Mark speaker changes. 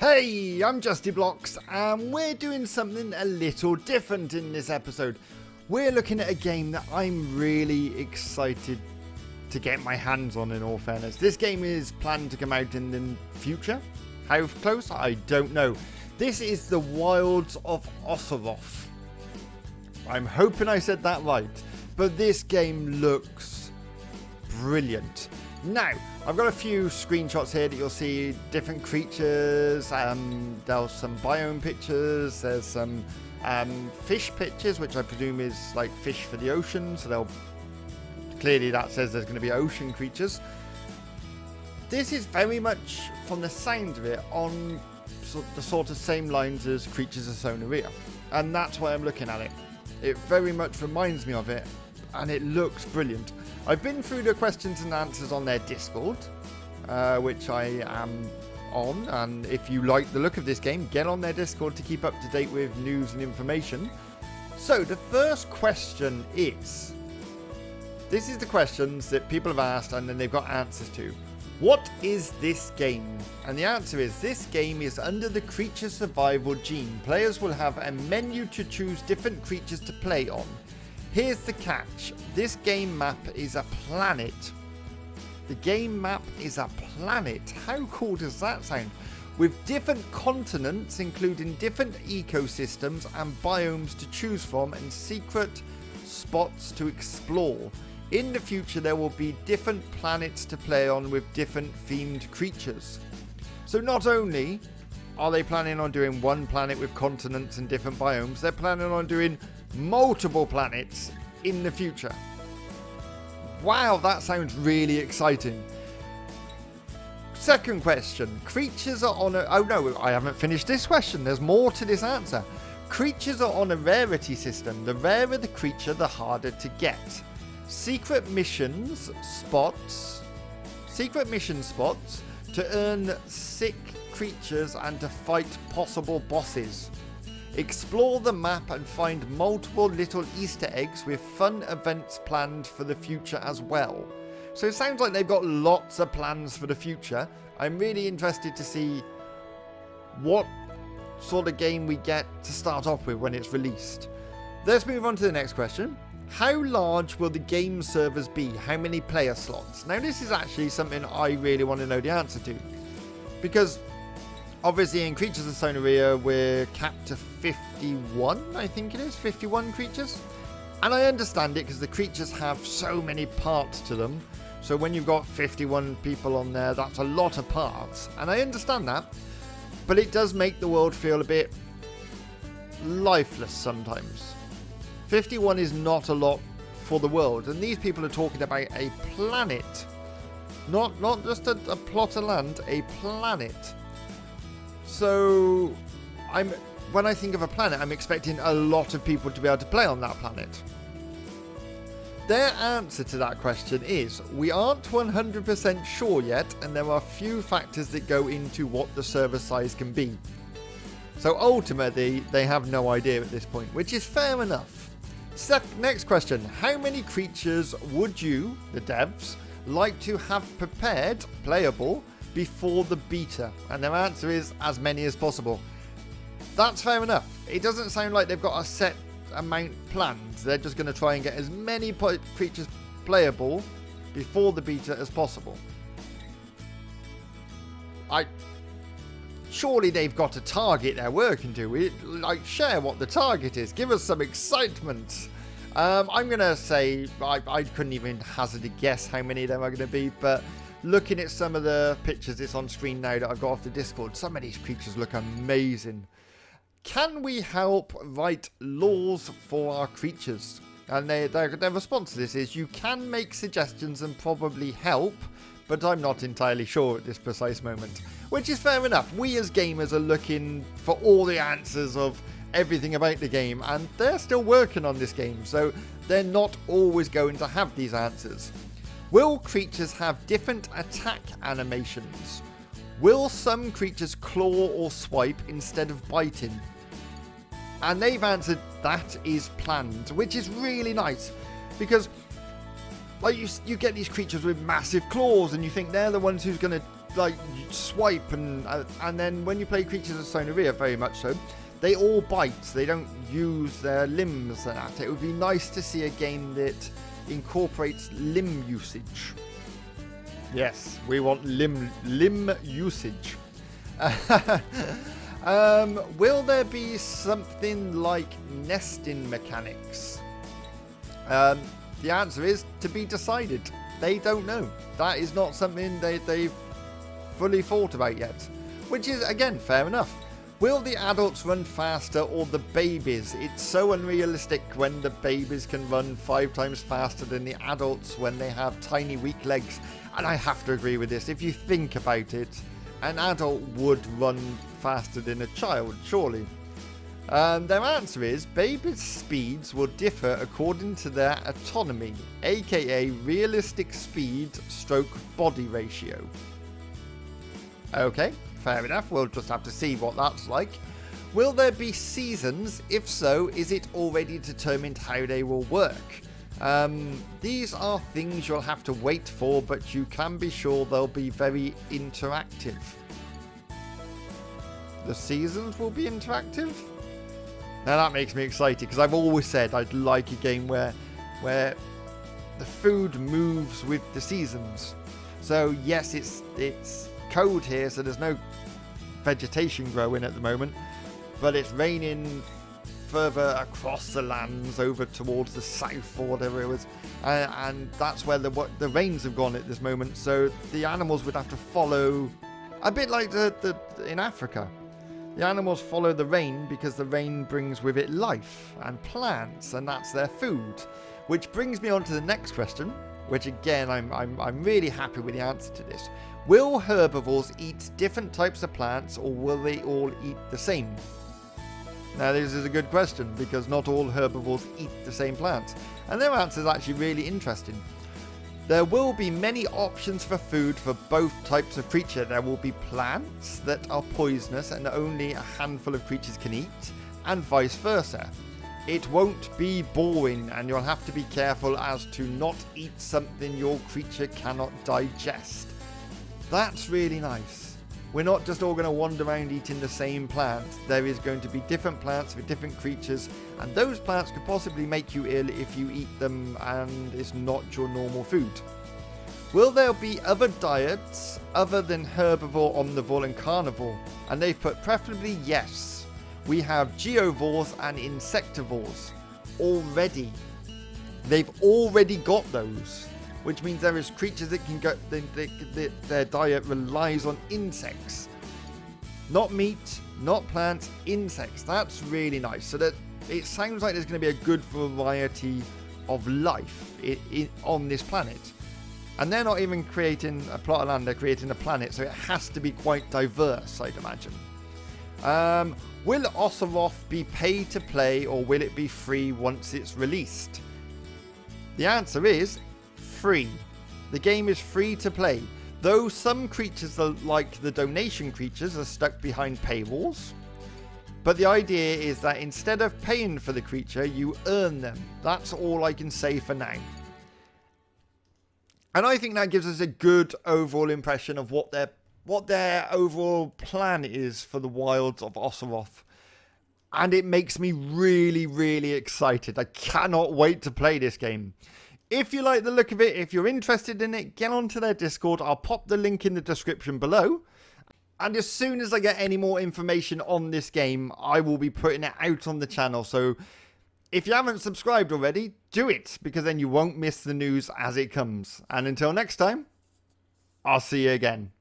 Speaker 1: Hey, I'm Justyblox, and we're doing something a little different in this episode. We're looking at a game that I'm really excited to get my hands on, in all fairness. This game is planned to come out in the future. How close? I don't know. This is the Wilds of Osoroth. I'm hoping I said that right, but this game looks brilliant. Now, I've got a few screenshots here that you'll see different creatures, there's some biome pictures, there's some fish pictures, which I presume is like fish for the ocean, so clearly that says there's going to be ocean creatures. This is very much, from the sound of it, on the sort of same lines as Creatures of Sonoria, and that's why I'm looking at it. It very much reminds me of it, and it looks brilliant. I've been through the questions and answers on their Discord, which I am on, and if you like the look of this game, get on their Discord to keep up to date with news and information. So the first question is, this is the questions that people have asked and then they've got answers to. What is this game? And the answer is, this game is under the creature survival gene. Players will have a menu to choose different creatures to play on. Here's the catch. This game map is a planet. The game map is a planet. How cool does that sound? With different continents, including different ecosystems and biomes to choose from and secret spots to explore. In the future, there will be different planets to play on with different themed creatures. So not only are they planning on doing one planet with continents and different biomes, they're planning on doing multiple planets in the future. Wow, that sounds really exciting. Second question. Creatures are on a... Oh no, I haven't finished this question. There's more to this answer. Creatures are on a rarity system. The rarer the creature, the harder to get. Secret mission spots to earn sick creatures and to fight possible bosses. Explore the map and find multiple little Easter eggs with fun events planned for the future as well. So it sounds like they've got lots of plans for the future. I'm really interested to see what sort of game we get to start off with when it's released. Let's move on to the next question. How large will the game servers be? How many player slots? Now this is actually something I really want to know the answer to. Because obviously in Creatures of Sonoria we're capped to 51, I think it is, 51 creatures. And I understand it because the creatures have so many parts to them. So when you've got 51 people on there, that's a lot of parts. And I understand that. But it does make the world feel a bit lifeless sometimes. 51 is not a lot for the world. And these people are talking about a planet. Not just a plot of land, a planet. So, when I think of a planet, I'm expecting a lot of people to be able to play on that planet. Their answer to that question is, we aren't 100% sure yet, and there are few factors that go into what the server size can be. So ultimately, they have no idea at this point, which is fair enough. Next question, how many creatures would you, the devs, like to have prepared, playable, before the beta? And their answer is as many as possible. That's fair enough. It doesn't sound like they've got a set amount planned. They're just going to try and get as many creatures playable before the beta as possible. Surely they've got a target they're working to. Share what the target is. Give us some excitement. I'm going to say, I couldn't even hazard a guess how many of them are going to be, but looking at some of the pictures, it's on screen now that I've got off the Discord, some of these creatures look amazing. Can we help write laws for our creatures? And their response to this is, you can make suggestions and probably help, but I'm not entirely sure at this precise moment. Which is fair enough. We as gamers are looking for all the answers of everything about the game, and they're still working on this game, so they're not always going to have these answers. Will creatures have different attack animations? Will some creatures claw or swipe instead of biting? And they've answered that is planned, which is really nice, because Like, you get these creatures with massive claws, and you think they're the ones who's going to, like, swipe, and then when you play creatures of Sonoria, very much so, they all bite. They don't use their limbs and that. It would be nice to see a game that incorporates limb usage. Yes, we want limb usage. Will there be something like nesting mechanics? The answer is to be decided. They don't know. That is not something they've fully thought about yet. Which is, again, fair enough. Will the adults run faster or the babies? It's so unrealistic when the babies can run 5 times faster than the adults when they have tiny weak legs. And I have to agree with this. If you think about it, an adult would run faster than a child, surely. Their answer is babies' speeds will differ according to their autonomy, aka realistic speed stroke body ratio. Okay, fair enough, we'll just have to see what that's like. Will there be seasons? If so, is it already determined how they will work? These are things you'll have to wait for, but you can be sure they'll be very interactive. The seasons will be interactive? Now that makes me excited, because I've always said I'd like a game where the food moves with the seasons. So yes, it's cold here, so there's no vegetation growing at the moment, but it's raining further across the lands over towards the south or whatever it was, and that's where the rains have gone at this moment. So the animals would have to follow, a bit like the in Africa. The animals follow the rain because the rain brings with it life and plants, and that's their food. Which brings me on to the next question, which again I'm really happy with the answer to this. Will herbivores eat different types of plants, or will they all eat the same? Now this is a good question, because not all herbivores eat the same plants, and their answer is actually really interesting. There will be many options for food for both types of creature. There will be plants that are poisonous and only a handful of creatures can eat, and vice versa. It won't be boring, and you'll have to be careful as to not eat something your creature cannot digest. That's really nice. We're not just all going to wander around eating the same plant. There is going to be different plants for different creatures, and those plants could possibly make you ill if you eat them and it's not your normal food. Will there be other diets other than herbivore, omnivore and carnivore? And they've put preferably yes. We have geovores and insectivores already. They've already got those, which means there is creatures that can go, their diet relies on insects. Not meat, not plants, insects. That's really nice. So that it sounds like there's going to be a good variety of life on this planet. And they're not even creating a plot of land, they're creating a planet, so it has to be quite diverse, I'd imagine. Will Osoroth be pay to play, or will it be free once it's released? The answer is free. The game is free to play, though some creatures like the donation creatures are stuck behind paywalls. But the idea is that instead of paying for the creature, you earn them. That's all I can say for now. And I think that gives us a good overall impression of what their overall plan is for the Wilds of Osoroth. And it makes me really, really excited. I cannot wait to play this game. If you like the look of it, if you're interested in it, get onto their Discord. I'll pop the link in the description below. And as soon as I get any more information on this game, I will be putting it out on the channel. So if you haven't subscribed already, do it, because then you won't miss the news as it comes. And until next time, I'll see you again.